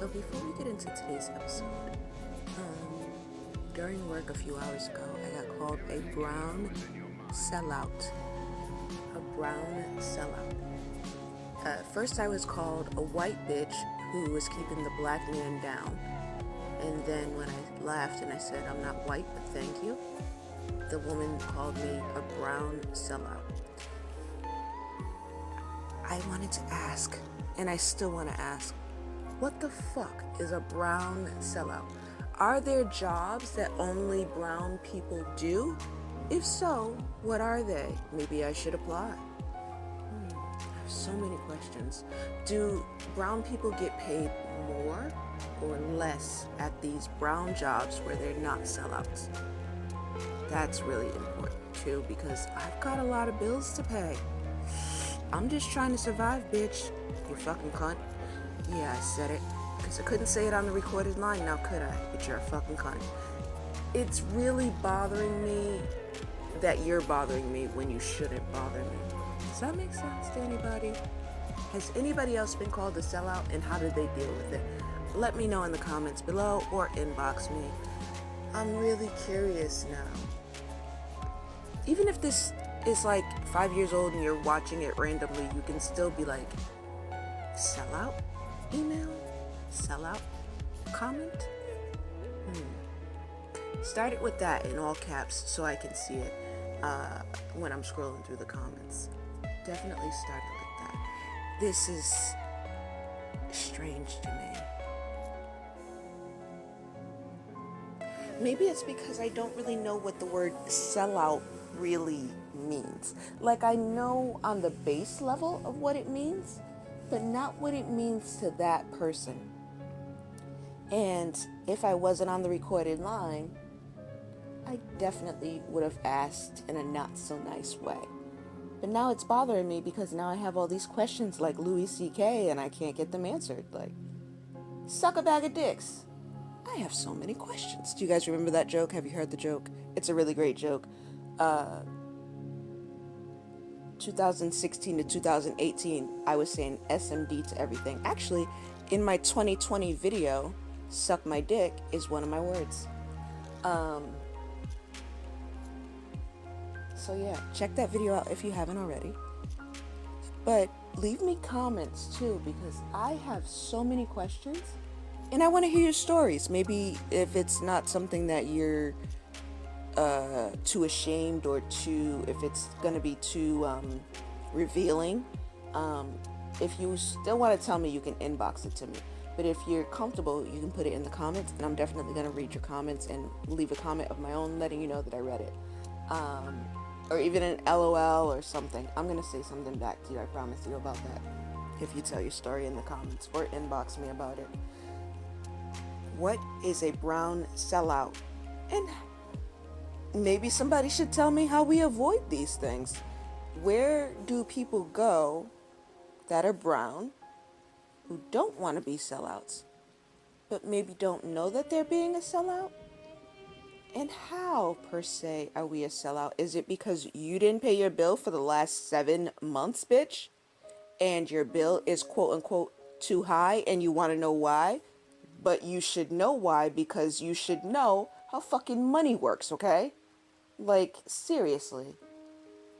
So before we get into today's episode, during work a few hours ago, I got called a brown sellout. A brown sellout. First I was called a white bitch who was keeping the black man down. And then when I laughed and I said, I'm not white, but thank you, the woman called me a brown sellout. I wanted to ask, and I still want to ask, what the fuck is a brown sellout? Are there jobs that only brown people do? If so, what are they? Maybe I should apply. I have so many questions. Do brown people get paid more or less at these brown jobs where they're not sellouts? That's really important too, because I've got a lot of bills to pay. I'm just trying to survive, bitch. You fucking cunt. Yeah, I said it. Because I couldn't say it on the recorded line, now could I? But you're a fucking cunt. It's really bothering me that you're bothering me when you shouldn't bother me. Does that make sense to anybody? Has anybody else been called a sellout, and how did they deal with it? Let me know in the comments below or inbox me. I'm really curious now. Even if this is like 5 years old and you're watching it randomly, you can still be like, sellout email? Sellout comment? Start it with that in all caps so I can see it when I'm scrolling through the comments. Definitely start it like that. This is strange to me. Maybe it's because I don't really know what the word sellout really means. Like, I know on the base level of what it means, but not what it means to that person. And if I wasn't on the recorded line, I definitely would have asked in a not so nice way. But now it's bothering me because now I have all these questions like Louis C.K. and I can't get them answered. Like, suck a bag of dicks. I have so many questions. Do you guys remember that joke? Have you heard the joke? It's a really great joke. 2016 to 2018, I was saying SMD to everything. Actually, in my 2020 video, suck my dick is one of my words. So yeah, check that video out if you haven't already. But leave me comments too, because I have so many questions and I want to hear your stories. Maybe if it's not something that you're too ashamed or if it's going to be too revealing. If you still want to tell me, you can inbox it to me. But if you're comfortable, you can put it in the comments, and I'm definitely going to read your comments and leave a comment of my own letting you know that I read it. Or even an LOL or something. I'm going to say something back to you, I promise you, about that. If you tell your story in the comments or inbox me about it. What is a brown sellout? And maybe somebody should tell me how we avoid these things. Where do people go that are brown who don't want to be sellouts, but maybe don't know that they're being a sellout? And how, per se, are we a sellout? Is it because you didn't pay your bill for the last 7 months, bitch? And your bill is quote-unquote too high and you want to know why? But you should know why, because you should know how fucking money works, okay? Like, seriously.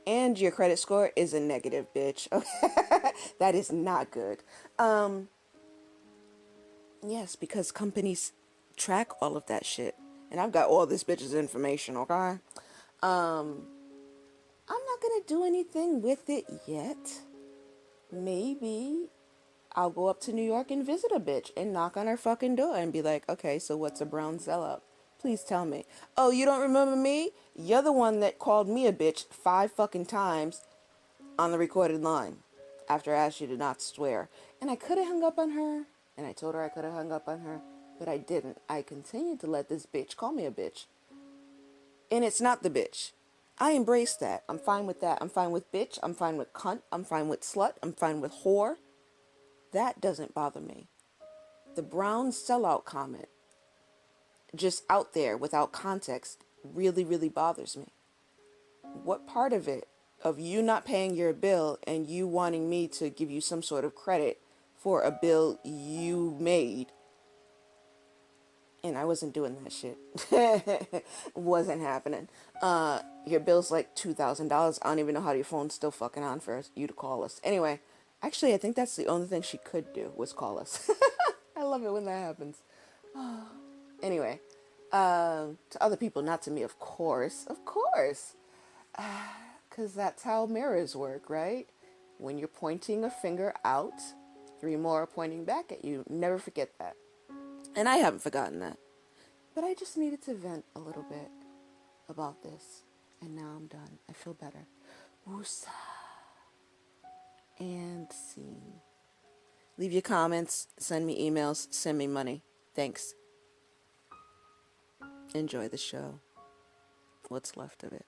And your credit score is a negative, bitch. That is not good. Yes, because companies track all of that shit. And I've got all this bitch's information, okay? I'm not gonna do anything with it yet. Maybe I'll go up to New York and visit a bitch and knock on her fucking door and be like, okay, so what's a brown sellout? Please tell me. Oh, you don't remember me? You're the one that called me a bitch 5 fucking times on the recorded line after I asked you to not swear. And I could have hung up on her, and I told her I could have hung up on her, but I didn't. I continued to let this bitch call me a bitch. And it's not the bitch. I embrace that. I'm fine with that. I'm fine with bitch. I'm fine with cunt. I'm fine with slut. I'm fine with whore. That doesn't bother me. The brown sellout comment, just out there without context, really, really bothers me. What part of it, of you not paying your bill and you wanting me to give you some sort of credit for a bill you made, And I wasn't doing that shit. Wasn't happening. Your bill's like $2,000. I don't even know how your phone's still fucking on for you to call us. Anyway, actually, I think that's the only thing she could do was call us. I love it when that happens. Anyway, to other people, not to me, of course. Of course. Because that's how mirrors work, right? When you're pointing a finger out, three more are pointing back at you. Never forget that. And I haven't forgotten that. But I just needed to vent a little bit about this. And now I'm done. I feel better. Woosah. And scene. Leave your comments, send me emails, send me money. Thanks. Enjoy the show. What's left of it.